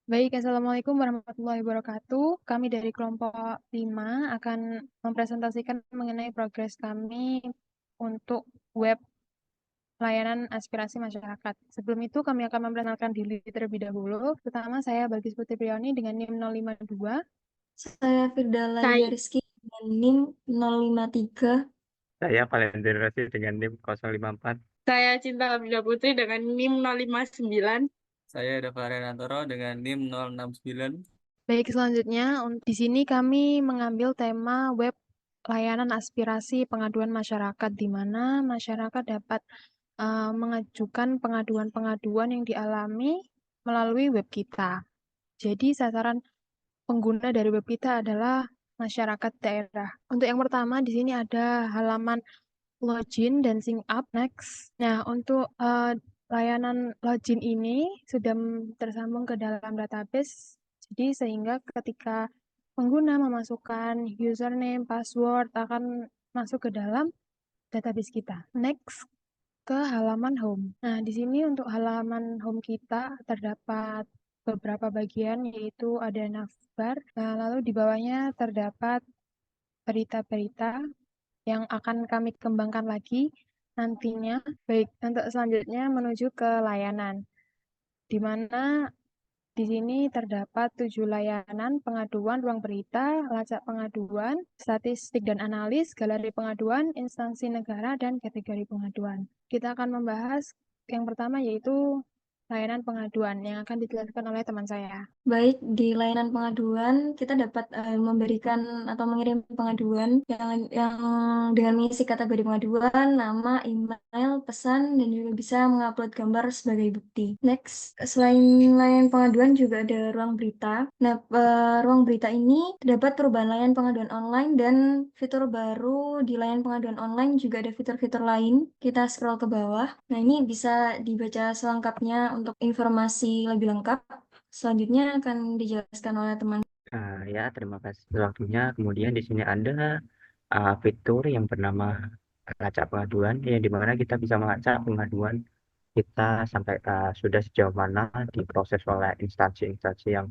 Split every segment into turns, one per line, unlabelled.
Baik, Assalamualaikum warahmatullahi wabarakatuh. Kami dari kelompok 5 akan mempresentasikan mengenai progres kami untuk web layanan aspirasi masyarakat. Sebelum itu, kami akan memperkenalkan diri terlebih dahulu. Pertama, saya Bagus Putri Prioni dengan NIM 052.
Saya Firdala
Saya,
Rizky dengan NIM 053.
Saya Valentino Rossi dengan NIM 054.
saya Cinta Abdullah Putri dengan NIM 059.
Saya Dava Renantoro dengan NIM 069.
Baik, selanjutnya di sini kami mengambil tema web layanan aspirasi pengaduan masyarakat, di mana masyarakat dapat mengajukan pengaduan-pengaduan yang dialami melalui web kita. Jadi sasaran pengguna dari web kita adalah masyarakat daerah. Untuk yang pertama di sini ada halaman login dan sync up next. Nah, untuk layanan login ini sudah tersambung ke dalam database. Jadi sehingga ketika pengguna memasukkan username, password akan masuk ke dalam database kita. Next ke halaman home. Nah, di sini untuk halaman home kita terdapat beberapa bagian, yaitu ada navbar, lalu di bawahnya terdapat berita-berita yang akan kami kembangkan lagi nantinya. Baik, untuk selanjutnya menuju ke layanan, di mana di sini terdapat 7 layanan: pengaduan, ruang berita, lacak pengaduan, statistik dan analis, galeri pengaduan, instansi negara, dan kategori pengaduan. Kita akan membahas yang pertama, yaitu layanan pengaduan yang akan dijelaskan oleh teman saya.
Baik, di layanan pengaduan kita dapat memberikan atau mengirim pengaduan yang dengan mengisi kategori pengaduan, nama, email, pesan, dan juga bisa mengupload gambar sebagai bukti. Next, selain layanan pengaduan juga ada ruang berita. Nah, ruang berita ini terdapat perubahan layanan pengaduan online dan fitur baru di layanan pengaduan online, juga ada fitur-fitur lain. Kita scroll ke bawah. Nah, ini bisa dibaca selengkapnya untuk informasi lebih lengkap. Selanjutnya akan dijelaskan oleh teman.
Ya, terima kasih waktunya. Kemudian di sini ada fitur yang bernama lacak pengaduan, yang dimana kita bisa melacak pengaduan kita sampai sudah sejauh mana diproses oleh instansi-instansi yang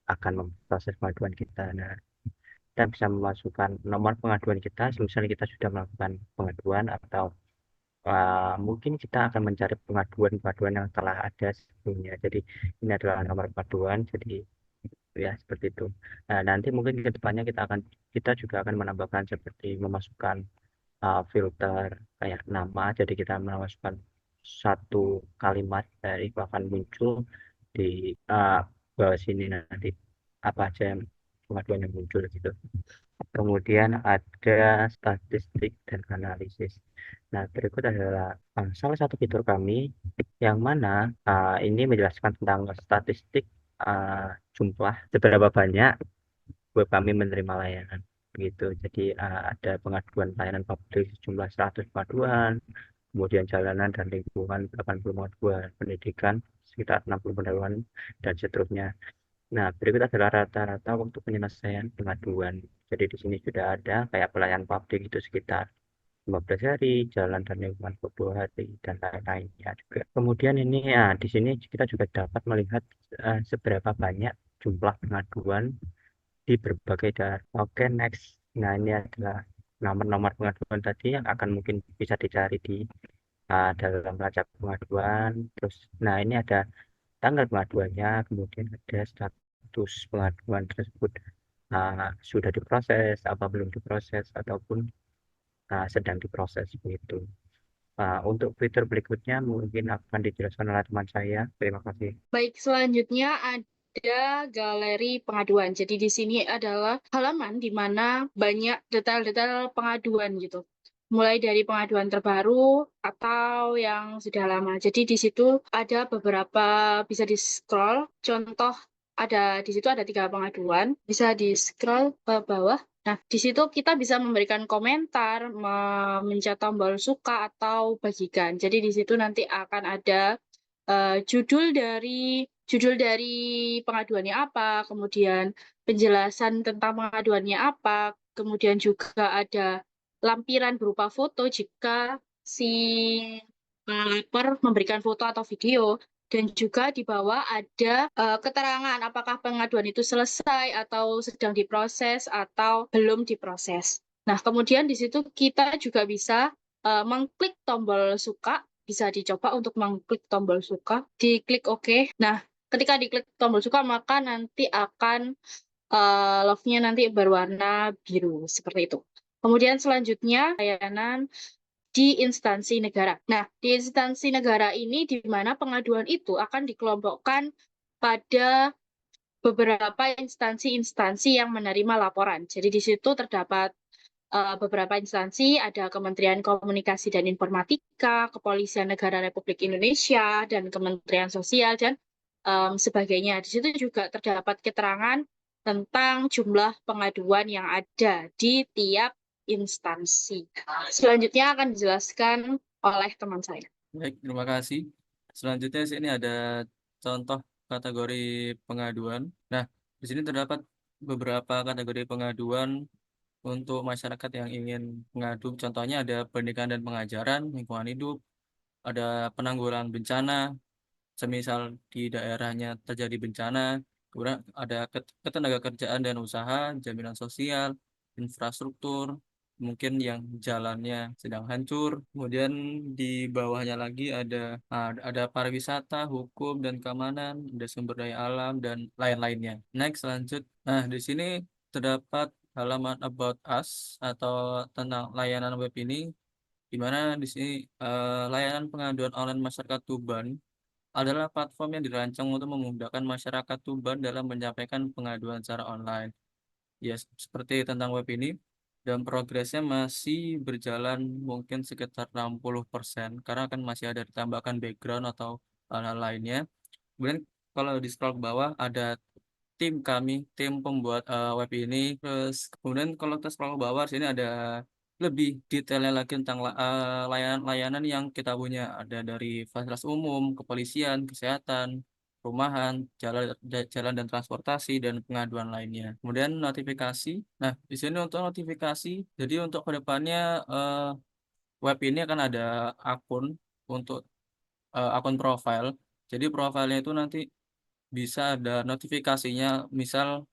akan memproses pengaduan kita. Nah, kita bisa memasukkan nomor pengaduan kita, misalnya kita sudah melakukan pengaduan, atau mungkin kita akan mencari pengaduan-pengaduan yang telah ada sebelumnya. Jadi ini adalah nomor pengaduan. Jadi ya seperti itu. Nah, nanti mungkin ke depannya kita juga akan menambahkan seperti memasukkan filter kayak nama. Jadi kita memasukkan satu kalimat dari akan muncul di bawah sini nanti apa aja yang pengaduan yang muncul gitu. Kemudian ada statistik dan analisis. Nah, berikut adalah salah satu fitur kami yang mana ini menjelaskan tentang statistik jumlah seberapa banyak web kami menerima layanan begitu. Jadi ada pengaduan layanan publik sejumlah 100 pengaduan, kemudian jalanan dan lingkungan 80 pengaduan, pendidikan sekitar 60 pengaduan, dan seterusnya. Nah, berikut adalah rata-rata waktu penyelesaian pengaduan. Jadi di sini sudah ada kayak pelayanan publik itu sekitar 15 hari, jalan dan lingkungan 20 hari, dan lain-lainnya juga. Kemudian ini ya, di sini kita juga dapat melihat seberapa banyak jumlah pengaduan di berbagai daerah. Oke, next. Nah, ini adalah nomor-nomor pengaduan tadi yang akan mungkin bisa dicari di dalam lacak pengaduan. Terus, nah ini ada tanggal pengaduannya, kemudian ada status pengaduan tersebut sudah diproses, apa belum diproses, ataupun sedang diproses begitu. Untuk fitur berikutnya mungkin akan dijelaskan oleh teman saya. Terima kasih.
Baik, selanjutnya ada galeri pengaduan. Jadi di sini adalah halaman di mana banyak detail-detail pengaduan gitu. Mulai dari pengaduan terbaru atau yang sudah lama. Jadi di situ ada beberapa, bisa di-scroll. Contoh, di situ ada 3 pengaduan. Bisa di-scroll ke bawah. Nah, di situ kita bisa memberikan komentar, memencet tombol suka atau bagikan. Jadi di situ nanti akan ada judul dari pengaduannya apa, kemudian penjelasan tentang pengaduannya apa, kemudian juga ada lampiran berupa foto jika si pelapor memberikan foto atau video, Dan juga di bawah ada keterangan apakah pengaduan itu selesai atau sedang diproses atau belum diproses. Nah, kemudian di situ kita juga bisa mengklik tombol suka, bisa dicoba untuk mengklik tombol suka, diklik OK. Nah, ketika diklik tombol suka maka nanti akan love-nya nanti berwarna biru seperti itu. Kemudian selanjutnya layanan di instansi negara. Nah, di instansi negara ini di mana pengaduan itu akan dikelompokkan pada beberapa instansi-instansi yang menerima laporan. Jadi di situ terdapat beberapa instansi, ada Kementerian Komunikasi dan Informatika, Kepolisian Negara Republik Indonesia, dan Kementerian Sosial, dan sebagainya. Di situ juga terdapat keterangan tentang jumlah pengaduan yang ada di tiap instansi. Selanjutnya akan dijelaskan oleh teman saya.
Baik, terima kasih. Selanjutnya sini ada contoh kategori pengaduan. Nah, di sini terdapat beberapa kategori pengaduan untuk masyarakat yang ingin mengadu. Contohnya ada pendidikan dan pengajaran, lingkungan hidup, ada penanggulangan bencana, semisal di daerahnya terjadi bencana, kemudian ada ketenaga kerjaan dan usaha, jaminan sosial, infrastruktur, mungkin yang jalannya sedang hancur. Kemudian di bawahnya lagi ada pariwisata, hukum dan keamanan, ada sumber daya alam dan lain-lainnya. Next, lanjut. Nah, di sini terdapat halaman About Us atau tentang layanan web ini, di mana di sini layanan pengaduan online masyarakat Tuban adalah platform yang dirancang untuk memudahkan masyarakat Tuban dalam menyampaikan pengaduan secara online. Ya, seperti tentang web ini, dan progresnya masih berjalan mungkin sekitar 60%, karena kan masih ada ditambahkan background atau hal-hal lainnya. Kemudian kalau di scroll ke bawah ada tim pembuat web ini. Terus kemudian kalau kita scroll ke bawah sini ada lebih detailnya lagi tentang layanan-layanan yang kita punya. Ada dari fasilitas umum, kepolisian, kesehatan, perumahan, jalan dan transportasi dan pengaduan lainnya. Kemudian notifikasi. Nah, di sini untuk notifikasi, jadi untuk kedepannya web ini akan ada akun untuk akun profile. Jadi profilnya itu nanti bisa ada notifikasinya, misal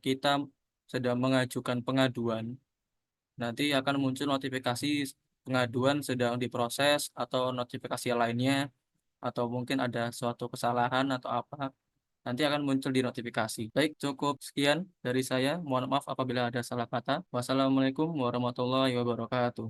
kita sedang mengajukan pengaduan, nanti akan muncul notifikasi pengaduan sedang diproses atau notifikasi lainnya, atau mungkin ada suatu kesalahan atau apa, nanti akan muncul di notifikasi. Baik, cukup sekian dari saya. Mohon maaf apabila ada salah kata. Wassalamualaikum warahmatullahi wabarakatuh.